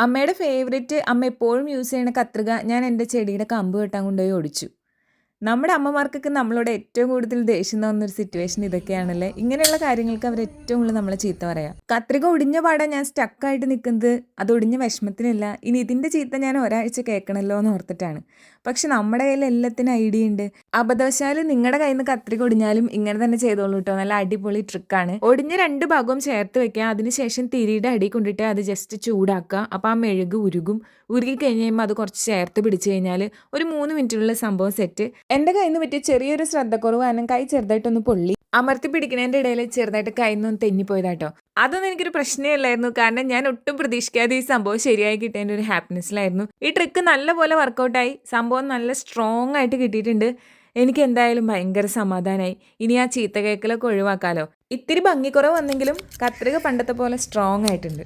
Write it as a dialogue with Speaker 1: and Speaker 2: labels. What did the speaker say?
Speaker 1: അമ്മയുടെ ഫേവറേറ്റ് അമ്മ എപ്പോഴും യൂസ് ചെയ്യണ കത്രിക ഞാൻ എൻ്റെ ചെടിയുടെ കമ്പ് വെട്ടാൻ കൊണ്ടുപോയി ഒടിച്ചു. നമ്മുടെ അമ്മമാർക്കൊക്കെ നമ്മളോട് ഏറ്റവും കൂടുതൽ ദേഷ്യം തോന്നുന്നൊരു സിറ്റുവേഷൻ ഇതൊക്കെയാണല്ലേ. ഇങ്ങനെയുള്ള കാര്യങ്ങൾക്ക് അവർ ഏറ്റവും കൂടുതൽ നമ്മളെ ചീത്ത പറയാം. കത്രിക ഒടിഞ്ഞ പാടെ ഞാൻ സ്റ്റക്കായിട്ട് നിൽക്കുന്നത് അത് ഒടിഞ്ഞ വിഷമത്തിനല്ല, ഇനി ഇതിൻ്റെ ചീത്ത ഞാൻ ഒരാഴ്ച കേൾക്കണമല്ലോ എന്ന് ഓർത്തിട്ടാണ്. പക്ഷെ നമ്മുടെ കയ്യിൽ എല്ലാത്തിനും ഐഡിയ ഉണ്ട്. അബദ്ധവശാൽ നിങ്ങളുടെ കയ്യിൽ നിന്ന് കത്രിക ഒടിഞ്ഞാലും ഇങ്ങനെ തന്നെ ചെയ്തോളൂ കേട്ടോ. നല്ല അടിപൊളി ട്രിക്കാണ്. ഒടിഞ്ഞ 2 ഭാഗവും ചേർത്ത് വെക്കുക. അതിനുശേഷം തിരിയുടെ അടി കൊണ്ടിട്ട് അത് ജസ്റ്റ് ചൂടാക്കുക. അപ്പോൾ ആ മെഴുക് ഉരുകും. ഉരുകി കഴിഞ്ഞ് കഴിയുമ്പോൾ അത് കുറച്ച് ചേർത്ത് പിടിച്ച് കഴിഞ്ഞാൽ ഒരു 3 മിനിറ്റിനുള്ള സംഭവം സെറ്റ്. എൻ്റെ കയ്യിൽ നിന്ന് പറ്റിയ ചെറിയൊരു ശ്രദ്ധക്കുറവ് കാരണം കൈ ചെറുതായിട്ടൊന്ന് പൊള്ളി. അമർത്തി പിടിക്കുന്നതിൻ്റെ ഇടയിൽ ചെറുതായിട്ട് കയ്യിൽ നിന്ന് തെന്നിപ്പോയതാട്ടോ. അതൊന്നും എനിക്കൊരു പ്രശ്നമേ അല്ലായിരുന്നു. കാരണം ഞാൻ ഒട്ടും പ്രതീക്ഷിക്കാതെ ഈ സംഭവം ശരിയായി കിട്ടിയതിൻ്റെ ഒരു ഹാപ്പിനെസ്സിലായിരുന്നു. ഈ ട്രിക്ക് നല്ലപോലെ വർക്കൗട്ടായി. സംഭവം നല്ല സ്ട്രോങ് ആയിട്ട് കിട്ടിയിട്ടുണ്ട്. എനിക്ക് എന്തായാലും ഭയങ്കര സമാധാനമായി. ഇനി ആ ചീത്ത കേക്കലൊക്കെ ഒഴിവാക്കാമല്ലോ. ഇത്തിരി ഭംഗിക്കുറവ് വന്നെങ്കിലും കത്രിക പണ്ടത്തെ പോലെ സ്ട്രോങ് ആയിട്ടുണ്ട്.